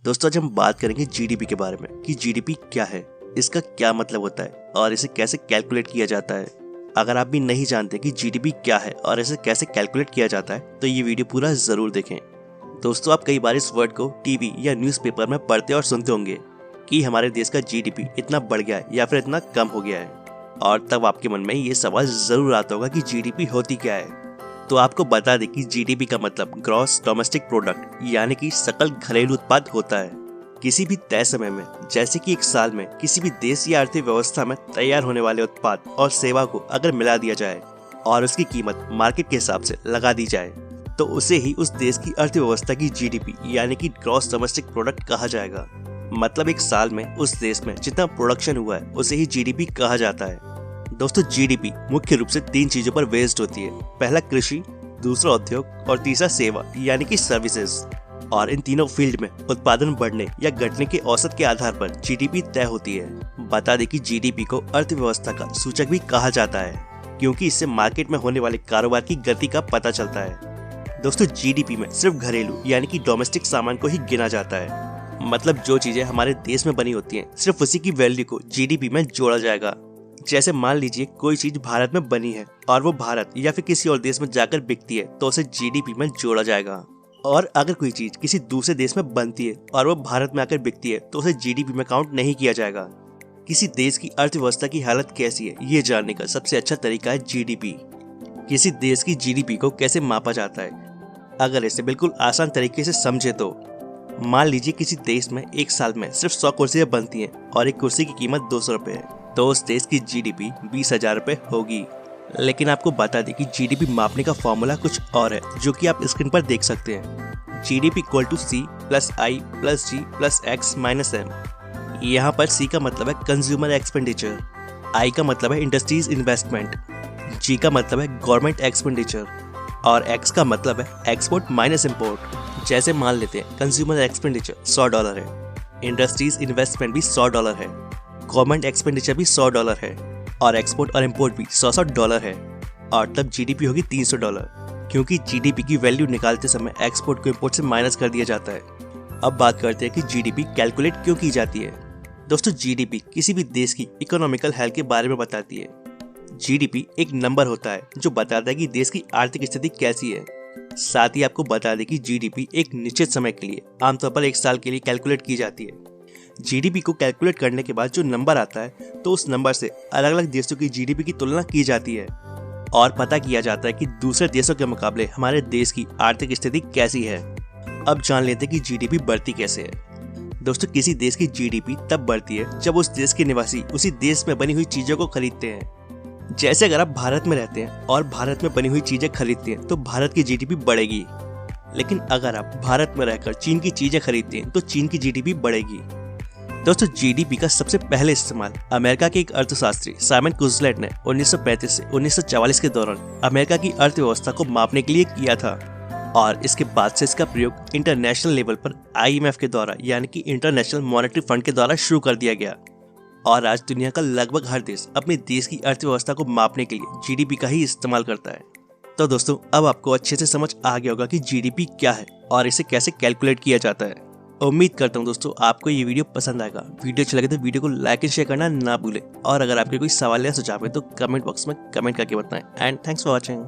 दोस्तों आज हम बात करेंगे जीडीपी के बारे में कि जीडीपी क्या है, इसका क्या मतलब होता है और इसे कैसे कैलकुलेट किया जाता है। अगर आप भी नहीं जानते कि जीडीपी क्या है और इसे कैसे कैलकुलेट किया जाता है तो ये वीडियो पूरा जरूर देखें। दोस्तों आप कई बार इस वर्ड को टीवी या न्यूज़पेपर में पढ़ते और सुनते होंगे कि हमारे देश का जीडीपी इतना बढ़ गया है या फिर इतना कम हो गया है, और तब आपके मन में ये सवाल जरूर आता होगा कि जीडीपी होती क्या है। तो आपको बता दें कि जीडीपी का मतलब ग्रॉस डोमेस्टिक प्रोडक्ट यानी कि सकल घरेलू उत्पाद होता है। किसी भी तय समय में, जैसे कि एक साल में, किसी भी देश या अर्थव्यवस्था में तैयार होने वाले उत्पाद और सेवा को अगर मिला दिया जाए और उसकी कीमत मार्केट के हिसाब से लगा दी जाए तो उसे ही उस देश की अर्थव्यवस्था की जीडीपी यानी कि ग्रॉस डोमेस्टिक प्रोडक्ट कहा जाएगा। मतलब एक साल में उस देश में जितना प्रोडक्शन हुआ है उसे ही जीडीपी कहा जाता है। दोस्तों जीडीपी मुख्य रूप से 3 चीजों पर बेस्ड होती है। पहला कृषि, दूसरा उद्योग और तीसरा सेवा यानी कि सर्विसेज। और इन तीनों फील्ड में उत्पादन बढ़ने या घटने के औसत के आधार पर जीडीपी तय होती है। बता दें कि जीडीपी को अर्थव्यवस्था का सूचक भी कहा जाता है क्योंकि इससे मार्केट में होने वाले कारोबार की गति का पता चलता है। दोस्तों जीडीपी में सिर्फ घरेलू यानी कि डोमेस्टिक सामान को ही गिना जाता है। मतलब जो चीजें हमारे देश में बनी होती हैं सिर्फ उसी की वैल्यू को जीडीपी में जोड़ा जाएगा। जैसे मान लीजिए कोई चीज भारत में बनी है और वो भारत या फिर किसी और देश में जाकर बिकती है तो उसे जीडीपी में जोड़ा जाएगा। और अगर कोई चीज किसी दूसरे देश में बनती है और वो भारत में आकर बिकती है तो उसे जीडीपी में काउंट नहीं किया जाएगा। किसी देश की अर्थव्यवस्था की हालत कैसी है ये जानने का सबसे अच्छा तरीका है जीडीपी। किसी देश की जीडीपी को कैसे मापा जाता है, अगर इसे बिल्कुल आसान तरीके से समझे तो मान लीजिए किसी देश में एक साल में सिर्फ 100 कुर्सियां बनती हैं और एक कुर्सी की कीमत 200 रुपए है तो उस देश की जीडीपी 20,000 रुपए होगी। लेकिन आपको बता दें कि जीडीपी मापने का फॉर्मूला कुछ और है जो कि आप स्क्रीन पर देख सकते हैं। GDP equal to C plus I plus G plus X minus M। यहाँ पर C का मतलब है कंज्यूमर एक्सपेंडिचर, I का मतलब है इंडस्ट्रीज इन्वेस्टमेंट, G का मतलब है गवर्नमेंट एक्सपेंडिचर और X का मतलब है एक्सपोर्ट माइनस इम्पोर्ट। जैसे मान लेते हैं कंज्यूमर एक्सपेंडिचर $100 है, इंडस्ट्रीज इन्वेस्टमेंट भी $100 है, गवर्नमेंट एक्सपेंडिचर भी $100 है और एक्सपोर्ट और इंपोर्ट भी $100 है, और तब जीडीपी होगी $300 क्योंकि जीडीपी की वैल्यू निकालते समय एक्सपोर्ट को इंपोर्ट से माइनस कर दिया जाता है। अब बात करते हैं कि जीडीपी कैलकुलेट क्यों की जाती है। दोस्तों जीडीपी किसी भी देश की इकोनॉमिकल हेल्थ के बारे में बताती है। जीडीपी एक नंबर होता है जो बताता है कि देश की आर्थिक स्थिति कैसी है। साथ ही आपको बता दें कि जीडीपी एक निश्चित समय के लिए, आमतौर पर 1 साल के लिए कैलकुलेट की जाती है। जीडीपी को कैलकुलेट करने के बाद जो नंबर आता है तो उस नंबर से अलग अलग देशों की जीडीपी की तुलना की जाती है और पता किया जाता है कि दूसरे देशों के मुकाबले हमारे देश की आर्थिक स्थिति कैसी है। अब जान लेते हैं कि जीडीपी बढ़ती कैसे है। दोस्तों किसी देश की जीडीपी तब बढ़ती है जब उस देश के निवासी उसी देश में बनी हुई चीजों को खरीदते हैं। जैसे अगर आप भारत में रहते हैं और भारत में बनी हुई चीजें खरीदते हैं तो भारत की जीडीपी बढ़ेगी। लेकिन अगर आप भारत में रहकर चीन की चीजें खरीदते हैं तो चीन की जीडीपी बढ़ेगी। दोस्तों जीडीपी का सबसे पहले इस्तेमाल अमेरिका के एक अर्थशास्त्री साइमन कुजलेट ने 1935 से 1944 के दौरान अमेरिका की अर्थव्यवस्था को मापने के लिए किया था, और इसके बाद से इसका प्रयोग इंटरनेशनल लेवल पर IMF के द्वारा यानी कि इंटरनेशनल मॉनेटरी फंड के द्वारा शुरू कर दिया गया। और आज दुनिया का लगभग हर देश अपने देश की अर्थव्यवस्था को मापने के लिए जीडीपी का ही इस्तेमाल करता है। तो दोस्तों अब आपको अच्छे से समझ आ गया होगा कि जीडीपी क्या है और इसे कैसे कैलकुलेट किया जाता है। उम्मीद करता हूँ दोस्तों आपको ये वीडियो पसंद आएगा। वीडियो अच्छा लगे तो वीडियो को लाइक एंड शेयर करना ना भूलें, और अगर आपके कोई सवाल या सुझाव है तो कमेंट बॉक्स में कमेंट करके बताएं। And thanks for watching.